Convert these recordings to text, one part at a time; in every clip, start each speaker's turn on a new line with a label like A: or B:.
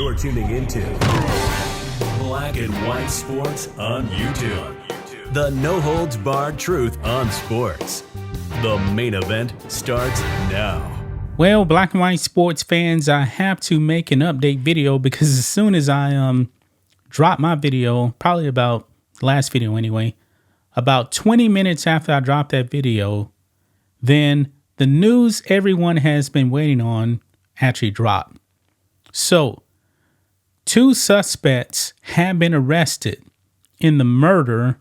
A: You're tuning into Black and White Sports on YouTube. The no-holds-barred truth on sports. The main event starts now.
B: Well, Black and White Sports fans, I have to make an update video because as soon as I dropped my video, probably about last video anyway, about 20 minutes after I dropped that video, then the news everyone has been waiting on actually dropped. So, 2 suspects have been arrested in the murder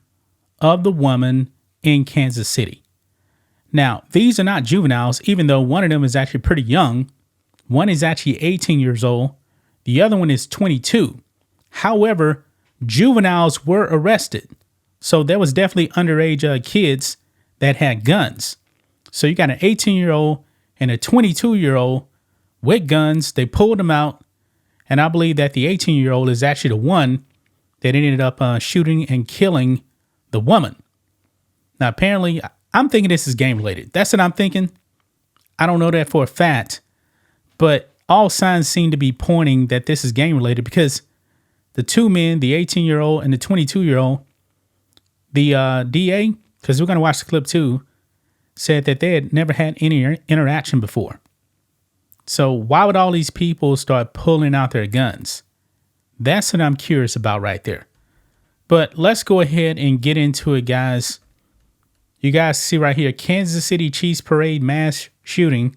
B: of the woman in Kansas City. Now, these are not juveniles, even though one of them is actually pretty young. One is actually 18 years old. The other one is 22. However, juveniles were arrested. So there was definitely underage kids that had guns. So you got an 18-year-old and a 22-year-old with guns. They pulled them out. And I believe that the 18-year-old is actually the one that ended up shooting and killing the woman. Now, apparently, I'm thinking this is game related. That's what I'm thinking. I don't know that for a fact. But all signs seem to be pointing that this is game related because the 2 men, the 18-year-old and the 22-year-old, the DA, because we're going to watch the clip too, said that they had never had any interaction before. So why would all these people start pulling out their guns? That's what I'm curious about right there. But let's go ahead and get into it, guys. You guys see right here, Kansas City Chiefs Parade mass shooting.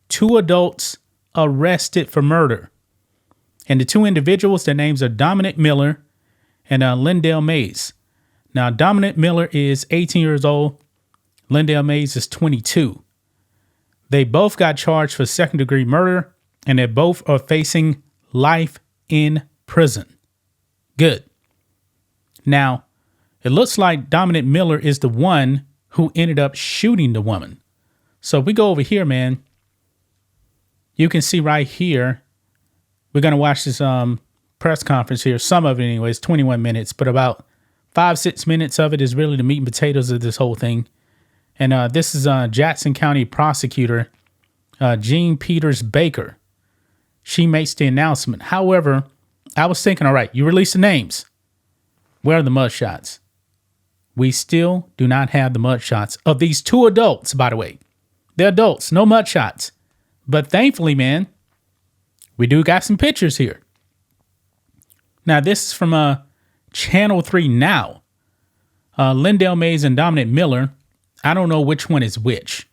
B: 2 adults arrested for murder. And the 2 individuals, their names are Dominic Miller and Lindell Mays. Now, Dominic Miller is 18 years old. Lindell Mays is 22. They both got charged for second-degree murder, and they both are facing life in prison. Good. Now, it looks like Dominic Miller is the one who ended up shooting the woman. So if we go over here, man, you can see right here, we're going to watch this press conference here. Some of it anyways, 21 minutes, but about 5-6 minutes of it is really the meat and potatoes of this whole thing. And this is Jackson County prosecutor, Jean Peters Baker. She makes the announcement. However, I was thinking, all right, you release the names. Where are the mugshots? We still do not have the mugshots of these 2 adults, by the way. They're adults, no mugshots. But thankfully, man, we do got some pictures here. Now, this is from Channel 3 Now. Lindell Mays and Dominic Miller. I don't know which one is which.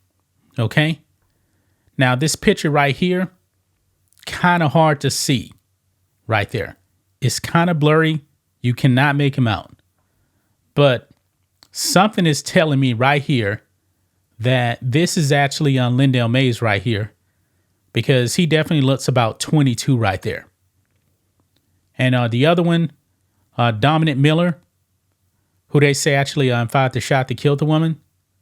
B: Okay? Now, this picture right here, kind of hard to see right there. It's kind of blurry. You cannot make him out. But something is telling me right here that this is actually on Lindell Mays right here because he definitely looks about 22 right there. And the other one, Dominic Miller, who they say actually fired the shot that killed the woman,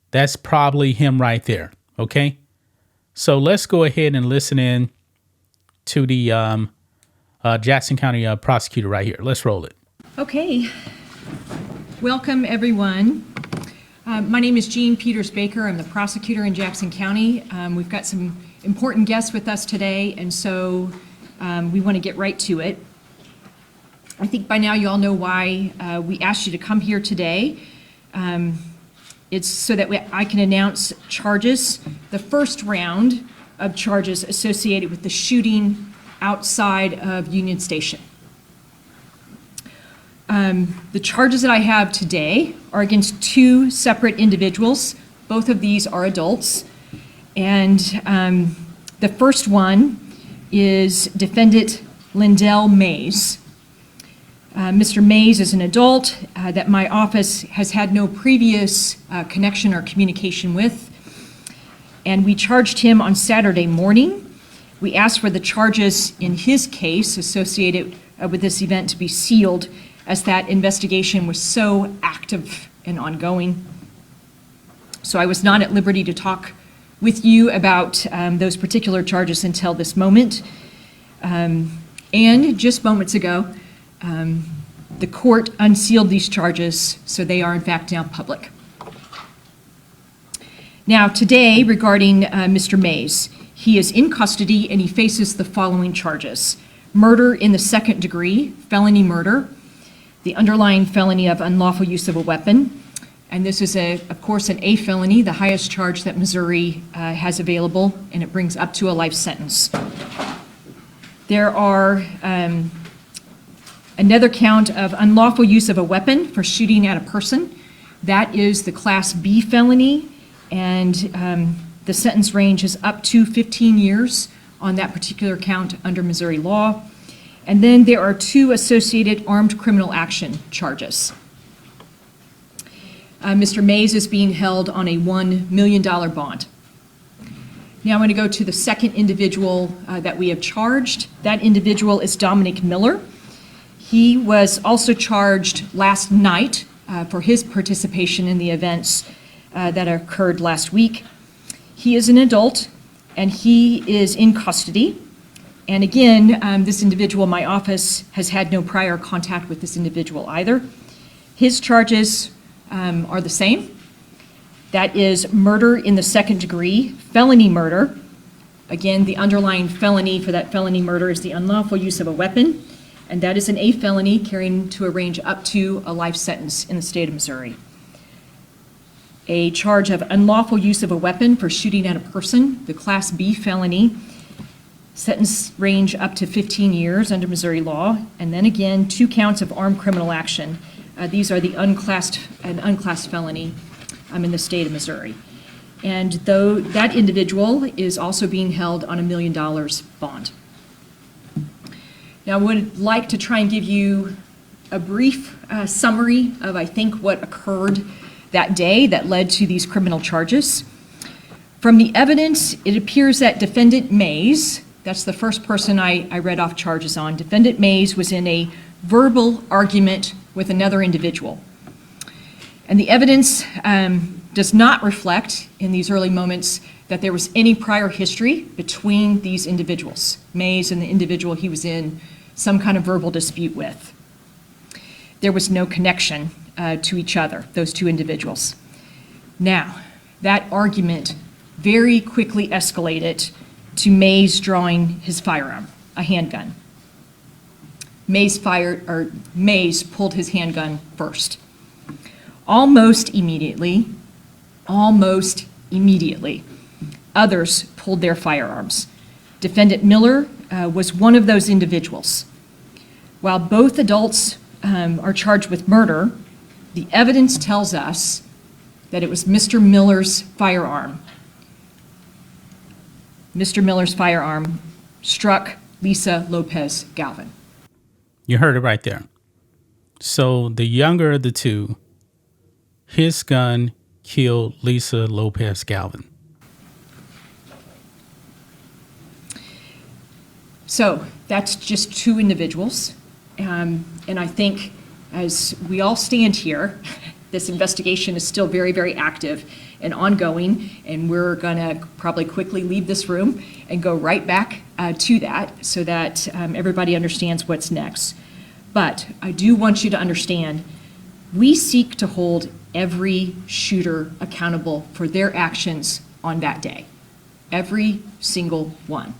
B: that's probably him right there. Okay? So let's go ahead and listen in to the Jackson County prosecutor right here. Let's roll it.
C: Okay. Welcome, everyone. My name is Jean Peters Baker. I'm the prosecutor in Jackson County. We've got some important guests with us today, and so we want to get right to it. I think by now you all know why we asked you to come here today. It's so that I can announce charges, the first round of charges associated with the shooting outside of Union Station. The charges that I have today are against 2 separate individuals. Both of these are adults. And the first one is defendant Lindell Mays. Mr. Mays is an adult that my office has had no previous connection or communication with. And we charged him on Saturday morning. We asked for the charges in his case associated with this event to be sealed as that investigation was so active and ongoing. So I was not at liberty to talk with you about those particular charges until this moment. And just moments ago, the court unsealed these charges, so they are in fact now public. Now today, regarding Mr. Mays, he is in custody and he faces the following charges: murder in the second degree, felony murder, the underlying felony of unlawful use of a weapon. And this is, of course, an A felony, the highest charge that Missouri has available, and it brings up to a life sentence. There are another count of unlawful use of a weapon for shooting at a person. That is the Class B felony, and the sentence range is up to 15 years on that particular count under Missouri law. And then there are 2 associated armed criminal action charges. Mr. Mays is being held on a $1 million bond. Now I'm going to go to the second individual that we have charged. That individual is Dominic Miller. He was also charged last night for his participation in the events that occurred last week. He is an adult, and he is in custody. And again, this individual, my office, has had no prior contact with this individual either. His charges are the same. That is murder in the second degree, felony murder. Again, the underlying felony for that felony murder is the unlawful use of a weapon, and that is an A felony carrying to a range up to a life sentence in the state of Missouri. A charge of unlawful use of a weapon for shooting at a person, the Class B felony, sentence range up to 15 years under Missouri law, and then again, 2 counts of armed criminal action. These are the unclassed felony in the state of Missouri. And though that individual is also being held on $1 million bond. Now, I would like to try and give you a brief summary of, I think, what occurred that day that led to these criminal charges. From the evidence, it appears that Defendant Mays, that's the first person I read off charges on, Defendant Mays was in a verbal argument with another individual. And the evidence does not reflect in these early moments that there was any prior history between these individuals, Mays and the individual he was in some kind of verbal dispute with. There was no connection to each other, those 2 individuals. Now, that argument very quickly escalated to Mays drawing his firearm, a handgun. Mays pulled his handgun first. Almost immediately, others pulled their firearms. Defendant Miller was one of those individuals. While both adults are charged with murder, the evidence tells us that it was Mr. Miller's firearm. Mr. Miller's firearm struck Lisa Lopez Galvin.
B: You heard it right there. So the younger of the 2, his gun killed Lisa Lopez Galvin.
C: So that's just 2 individuals. And I think as we all stand here, this investigation is still very, very active and ongoing, and we're going to probably quickly leave this room and go right back to that so that everybody understands what's next. But I do want you to understand, we seek to hold every shooter accountable for their actions on that day, every single one.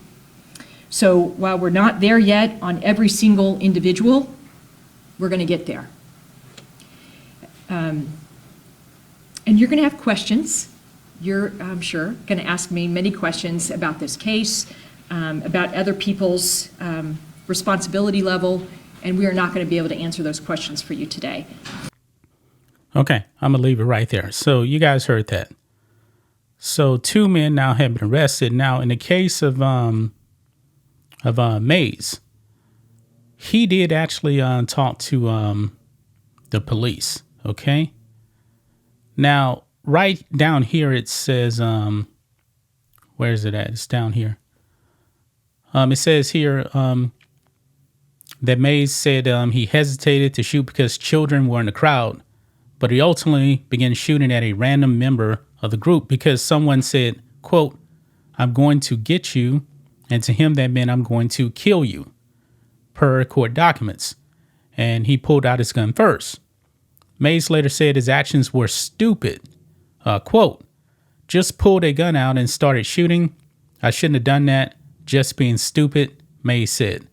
C: So while we're not there yet on every single individual, we're going to get there. And you're going to have questions. You're, I'm sure, going to ask me many questions about this case, about other people's responsibility level, and we are not going to be able to answer those questions for you today.
B: Okay, I'm going to leave it right there. So you guys heard that. So 2 men now have been arrested. Now, in the case of Mays, he did actually talk to the police, okay? Now, right down here it says, where is it at? It's down here. It says here that Mays said he hesitated to shoot because children were in the crowd, but he ultimately began shooting at a random member of the group because someone said, quote, "I'm going to get you," and to him that meant, "I'm going to kill you," per court documents. And he pulled out his gun first. Mays later said his actions were stupid. Quote, "Just pulled a gun out and started shooting. I shouldn't have done that. Just being stupid," Mays said.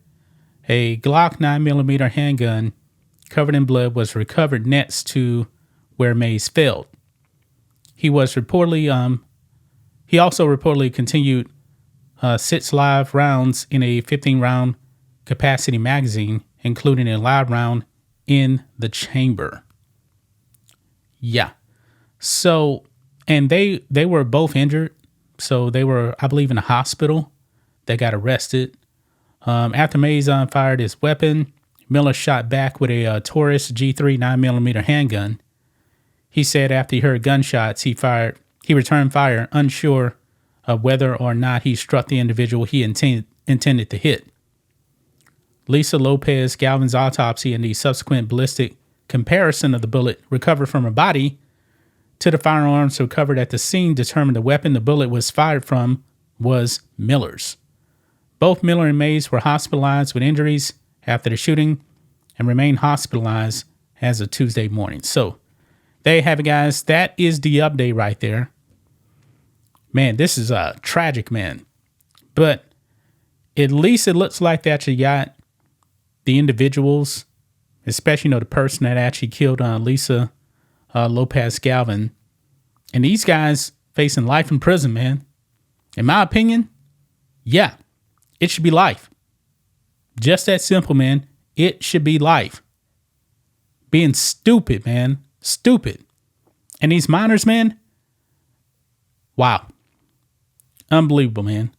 B: A Glock 9mm handgun covered in blood was recovered next to where Mays fell. He also reportedly continued 6 live rounds in a 15-round capacity magazine, including a live round in the chamber. Yeah. So, and they were both injured. So they were, I believe, in a hospital. They got arrested. After Mays fired his weapon, Miller shot back with a Taurus G3 9mm handgun. He said after he heard gunshots, he returned fire, unsure of whether or not he struck the individual he intended to hit. Lisa Lopez Galvin's autopsy and the subsequent ballistic comparison of the bullet recovered from her body to the firearms recovered at the scene determined the weapon the bullet was fired from was Miller's. Both Miller and Mays were hospitalized with injuries after the shooting and remain hospitalized as of Tuesday morning. So there you have it, guys. That is the update right there. Man, this is tragic, man. But at least it looks like they actually got the individuals, especially, the person that actually killed Lisa Lopez Galvin. And these guys facing life in prison, man. In my opinion, yeah, it should be life. Just that simple, man. It should be life. Being stupid, man. Stupid. And these minors, man. Wow. Unbelievable, man.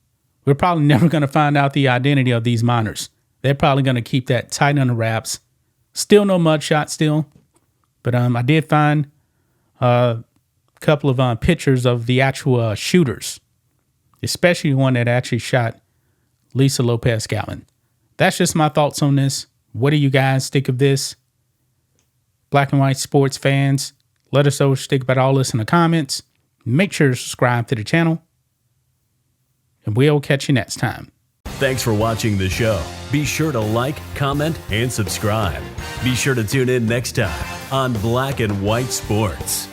B: We're probably never going to find out the identity of these minors. They're probably going to keep that tight under wraps. Still no mugshot still. But I did find a couple of pictures of the actual shooters. Especially the one that actually shot Lisa Lopez Galvin. That's just my thoughts on this. What do you guys think of this? Black and white sports fans, let us know what you think about all this in the comments. Make sure to subscribe to the channel. And we'll catch you next time.
A: Thanks for watching the show. Be sure to like, comment, and subscribe. Be sure to tune in next time on Black and White Sports.